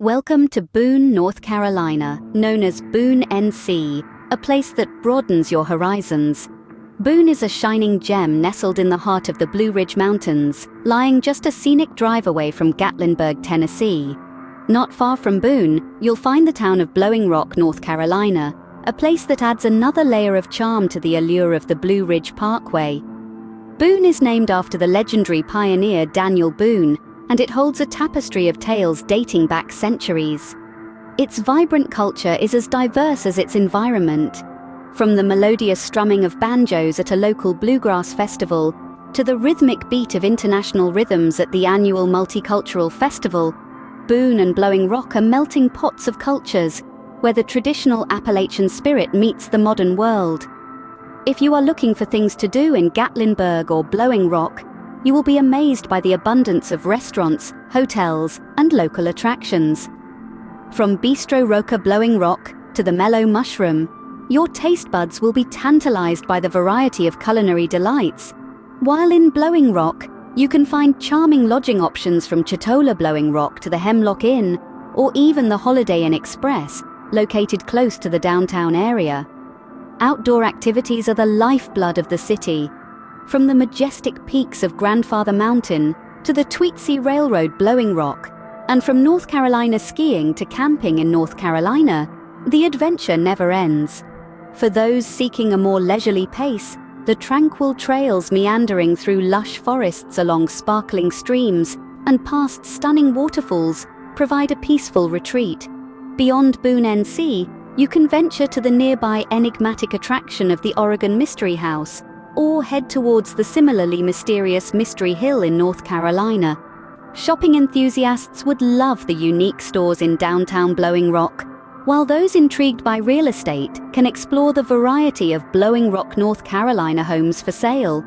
Welcome to Boone, North Carolina, known as Boone, NC, a place that broadens your horizons. Boone is a shining gem nestled in the heart of the Blue Ridge Mountains, lying just a scenic drive away from Gatlinburg, Tennessee. Not far from Boone, you'll find the town of Blowing Rock, North Carolina, a place that adds another layer of charm to the allure of the Blue Ridge Parkway. Boone is named after the legendary pioneer Daniel Boone, and it holds a tapestry of tales dating back centuries. Its vibrant culture is as diverse as its environment. From the melodious strumming of banjos at a local bluegrass festival to the rhythmic beat of international rhythms at the annual multicultural festival, Boone and Blowing Rock are melting pots of cultures where the traditional Appalachian spirit meets the modern world. If you are looking for things to do in Gatlinburg or Blowing Rock, you will be amazed by the abundance of restaurants, hotels, and local attractions. From Bistro Roca Blowing Rock to the Mellow Mushroom, your taste buds will be tantalized by the variety of culinary delights. While in Blowing Rock, you can find charming lodging options from Chatola Blowing Rock to the Hemlock Inn, or even the Holiday Inn Express, located close to the downtown area. Outdoor activities are the lifeblood of the city. From the majestic peaks of Grandfather Mountain to the Tweetsea Railroad Blowing Rock, and from North Carolina skiing to camping in North Carolina, the adventure never ends. For those seeking a more leisurely pace, the tranquil trails meandering through lush forests along sparkling streams and past stunning waterfalls provide a peaceful retreat. Beyond Boone, NC, you can venture to the nearby enigmatic attraction of the Oregon Mystery House, or head towards the similarly mysterious Mystery Hill in North Carolina. Shopping enthusiasts would love the unique stores in downtown Blowing Rock, while those intrigued by real estate can explore the variety of Blowing Rock, North Carolina homes for sale.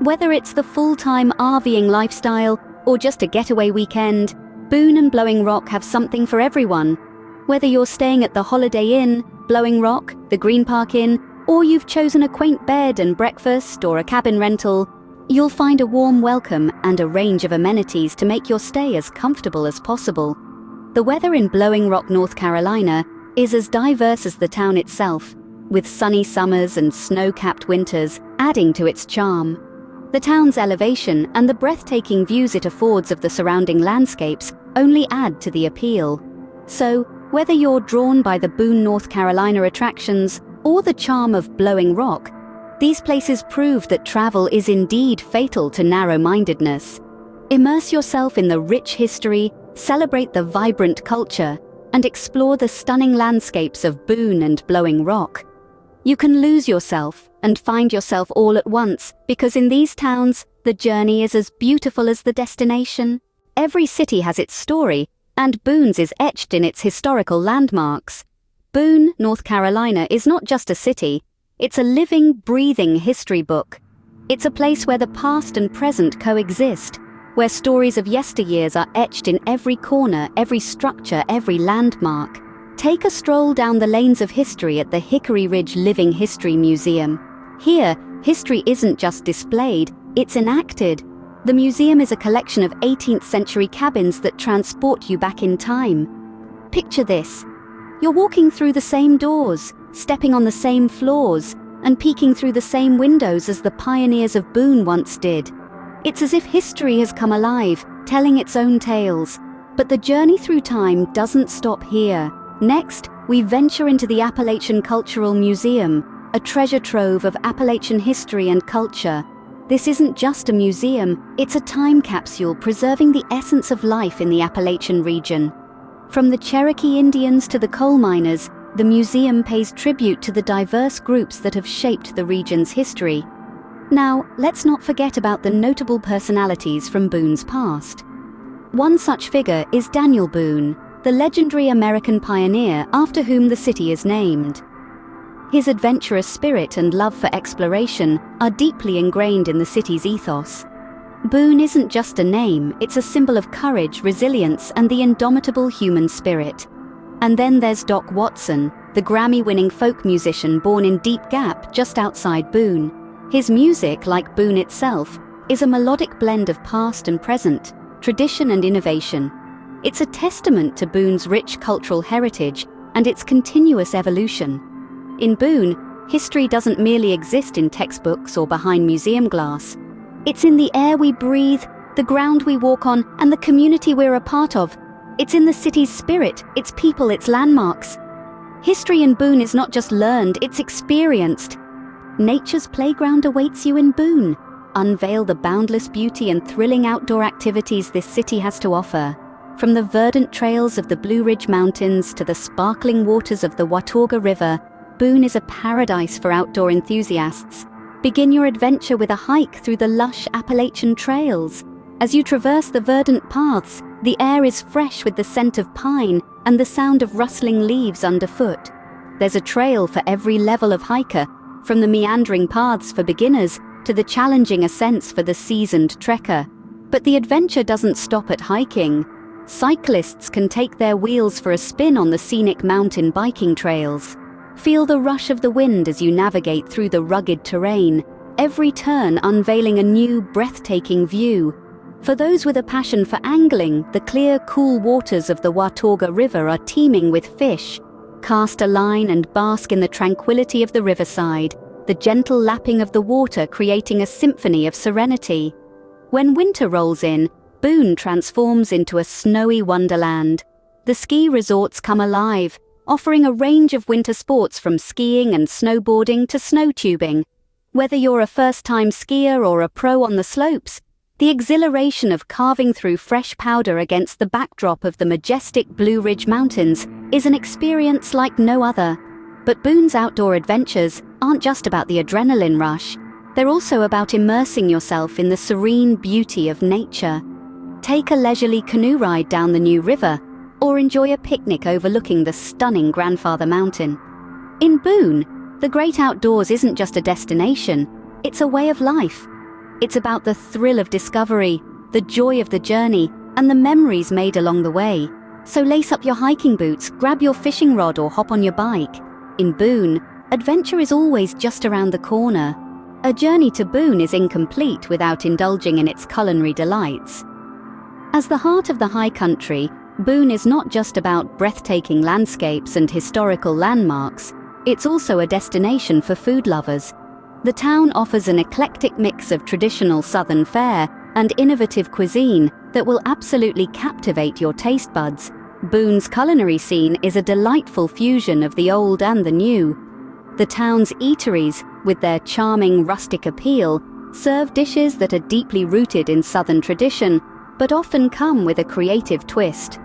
Whether it's the full-time RVing lifestyle or just a getaway weekend, Boone and Blowing Rock have something for everyone. Whether you're staying at the Holiday Inn, Blowing Rock, the Green Park Inn, or you've chosen a quaint bed and breakfast or a cabin rental, you'll find a warm welcome and a range of amenities to make your stay as comfortable as possible. The weather in Blowing Rock, North Carolina is as diverse as the town itself, with sunny summers and snow-capped winters adding to its charm. The town's elevation and the breathtaking views it affords of the surrounding landscapes only add to the appeal. So, whether you're drawn by the Boone, North Carolina attractions or the charm of Blowing Rock, these places prove that travel is indeed fatal to narrow-mindedness. Immerse yourself in the rich history, celebrate the vibrant culture, and explore the stunning landscapes of Boone and Blowing Rock. You can lose yourself and find yourself all at once, because in these towns, the journey is as beautiful as the destination. Every city has its story, and Boone's is etched in its historical landmarks. Boone, North Carolina is not just a city, it's a living, breathing history book. It's a place where the past and present coexist, where stories of yesteryears are etched in every corner, every structure, every landmark. Take a stroll down the lanes of history at the Hickory Ridge Living History Museum. Here, history isn't just displayed, it's enacted. The museum is a collection of 18th century cabins that transport you back in time. Picture this. You're walking through the same doors, stepping on the same floors, and peeking through the same windows as the pioneers of Boone once did. It's as if history has come alive, telling its own tales. But the journey through time doesn't stop here. Next, we venture into the Appalachian Cultural Museum, a treasure trove of Appalachian history and culture. This isn't just a museum, it's a time capsule preserving the essence of life in the Appalachian region. From the Cherokee Indians to the coal miners, the museum pays tribute to the diverse groups that have shaped the region's history. Now, let's not forget about the notable personalities from Boone's past. One such figure is Daniel Boone, the legendary American pioneer after whom the city is named. His adventurous spirit and love for exploration are deeply ingrained in the city's ethos. Boone isn't just a name, it's a symbol of courage, resilience, and the indomitable human spirit. And then there's Doc Watson, the Grammy-winning folk musician born in Deep Gap just outside Boone. His music, like Boone itself, is a melodic blend of past and present, tradition and innovation. It's a testament to Boone's rich cultural heritage and its continuous evolution. In Boone, history doesn't merely exist in textbooks or behind museum glass. It's in the air we breathe, the ground we walk on, and the community we're a part of. It's in the city's spirit, its people, its landmarks. History in Boone is not just learned, it's experienced. Nature's playground awaits you in Boone. Unveil the boundless beauty and thrilling outdoor activities this city has to offer. From the verdant trails of the Blue Ridge Mountains to the sparkling waters of the Watauga River, Boone is a paradise for outdoor enthusiasts. Begin your adventure with a hike through the lush Appalachian trails. As you traverse the verdant paths, the air is fresh with the scent of pine and the sound of rustling leaves underfoot. There's a trail for every level of hiker, from the meandering paths for beginners to the challenging ascents for the seasoned trekker. But the adventure doesn't stop at hiking. Cyclists can take their wheels for a spin on the scenic mountain biking trails. Feel the rush of the wind as you navigate through the rugged terrain, every turn unveiling a new, breathtaking view. For those with a passion for angling, the clear, cool waters of the Watauga River are teeming with fish. Cast a line and bask in the tranquility of the riverside, the gentle lapping of the water creating a symphony of serenity. When winter rolls in, Boone transforms into a snowy wonderland. The ski resorts come alive, offering a range of winter sports from skiing and snowboarding to snow tubing. Whether you're a first-time skier or a pro on the slopes, the exhilaration of carving through fresh powder against the backdrop of the majestic Blue Ridge Mountains is an experience like no other. But Boone's outdoor adventures aren't just about the adrenaline rush. They're also about immersing yourself in the serene beauty of nature. Take a leisurely canoe ride down the New River, or enjoy a picnic overlooking the stunning Grandfather Mountain. In Boone, the great outdoors isn't just a destination, it's a way of life. It's about the thrill of discovery, the joy of the journey, and the memories made along the way. So lace up your hiking boots, grab your fishing rod, or hop on your bike. In Boone, adventure is always just around the corner. A journey to Boone is incomplete without indulging in its culinary delights. As the heart of the high country, Boone is not just about breathtaking landscapes and historical landmarks, it's also a destination for food lovers. The town offers an eclectic mix of traditional southern fare and innovative cuisine that will absolutely captivate your taste buds. Boone's culinary scene is a delightful fusion of the old and the new. The town's eateries, with their charming rustic appeal, serve dishes that are deeply rooted in southern tradition, but often come with a creative twist.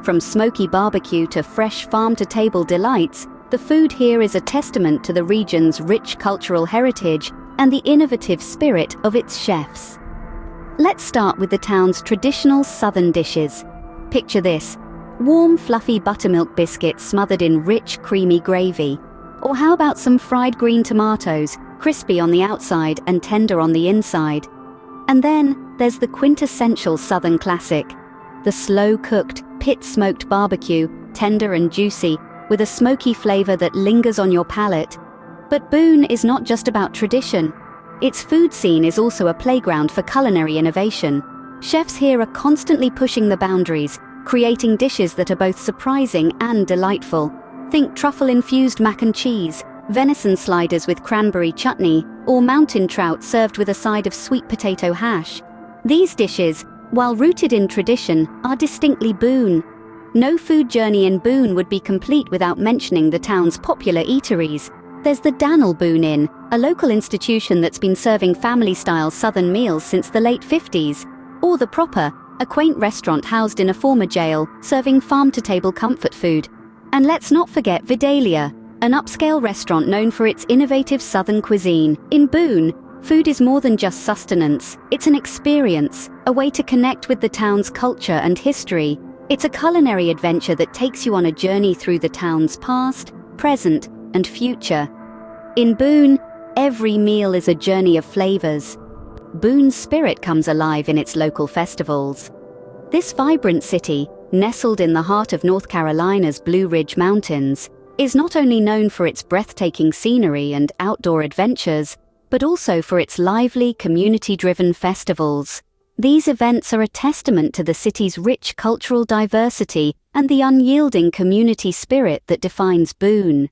From smoky barbecue to fresh farm-to-table delights, the food here is a testament to the region's rich cultural heritage and the innovative spirit of its chefs. Let's start with the town's traditional southern dishes. Picture this: warm, fluffy buttermilk biscuits smothered in rich, creamy gravy. Or how about some fried green tomatoes, crispy on the outside and tender on the inside? And then there's the quintessential southern classic, the slow-cooked, pit-smoked barbecue, tender and juicy, with a smoky flavor that lingers on your palate. But Boone is not just about tradition. Its food scene is also a playground for culinary innovation. Chefs here are constantly pushing the boundaries, creating dishes that are both surprising and delightful. Think truffle-infused mac and cheese, venison sliders with cranberry chutney, or mountain trout served with a side of sweet potato hash. These dishes, while rooted in tradition, are distinctly Boone. No food journey in Boone would be complete without mentioning the town's popular eateries. There's the Dannel Boone Inn, a local institution that's been serving family-style southern meals since the late 50s. Or the Proper, a quaint restaurant housed in a former jail, serving farm-to-table comfort food. And let's not forget Vidalia, an upscale restaurant known for its innovative southern cuisine. In Boone, food is more than just sustenance. It's an experience, a way to connect with the town's culture and history. It's a culinary adventure that takes you on a journey through the town's past, present, and future. In Boone, every meal is a journey of flavors. Boone's spirit comes alive in its local festivals. This vibrant city, nestled in the heart of North Carolina's Blue Ridge Mountains, is not only known for its breathtaking scenery and outdoor adventures, but also for its lively, community-driven festivals. These events are a testament to the city's rich cultural diversity and the unyielding community spirit that defines Boone.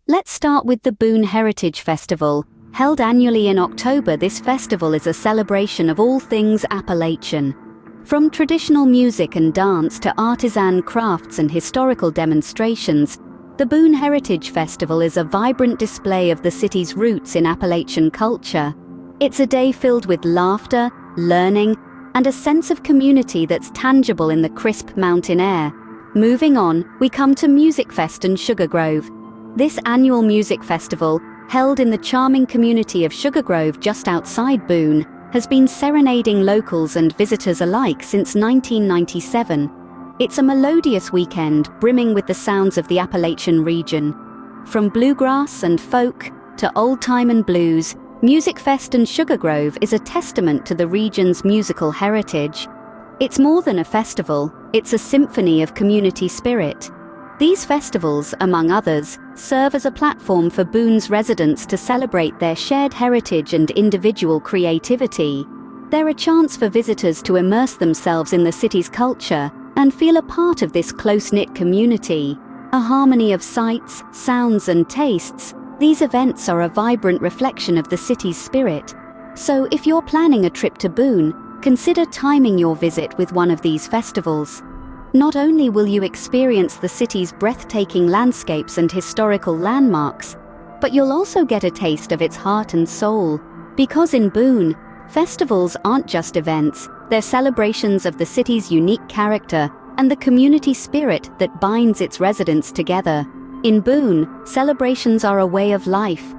Let's start with the Boone Heritage Festival. Held annually in October, this festival is a celebration of all things Appalachian. From traditional music and dance to artisan crafts and historical demonstrations, the Boone Heritage Festival is a vibrant display of the city's roots in Appalachian culture. It's a day filled with laughter, learning, and a sense of community that's tangible in the crisp mountain air. Moving on, we come to Music Fest and Sugar Grove. This annual music festival, held in the charming community of Sugar Grove just outside Boone, has been serenading locals and visitors alike since 1997. It's a melodious weekend brimming with the sounds of the Appalachian region. From bluegrass and folk to old-time and blues, Music Fest and Sugar Grove is a testament to the region's musical heritage. It's more than a festival, it's a symphony of community spirit. These festivals, among others, serve as a platform for Boone's residents to celebrate their shared heritage and individual creativity. They're a chance for visitors to immerse themselves in the city's culture and feel a part of this close-knit community. A harmony of sights, sounds, and tastes, these events are a vibrant reflection of the city's spirit. So if you're planning a trip to Boone, consider timing your visit with one of these festivals. Not only will you experience the city's breathtaking landscapes and historical landmarks, but you'll also get a taste of its heart and soul. Because in Boone, festivals aren't just events, they're celebrations of the city's unique character and the community spirit that binds its residents together. In Boone, celebrations are a way of life.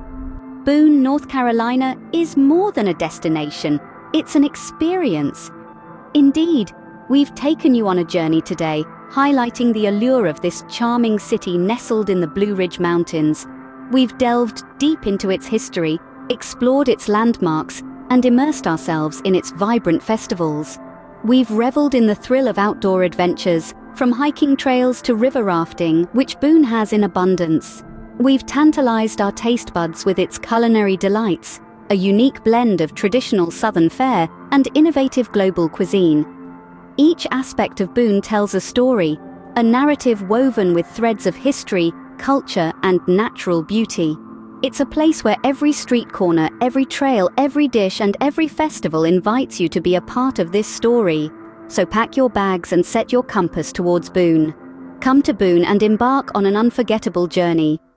Boone, North Carolina is more than a destination, it's an experience. Indeed, we've taken you on a journey today, highlighting the allure of this charming city nestled in the Blue Ridge Mountains. We've delved deep into its history, explored its landmarks, and immersed ourselves in its vibrant festivals. We've reveled in the thrill of outdoor adventures, from hiking trails to river rafting, which Boone has in abundance. We've tantalized our taste buds with its culinary delights, a unique blend of traditional Southern fare and innovative global cuisine. Each aspect of Boone tells a story, a narrative woven with threads of history, culture, and natural beauty. It's a place where every street corner, every trail, every dish, and every festival invites you to be a part of this story. So pack your bags and set your compass towards Boone. Come to Boone and embark on an unforgettable journey.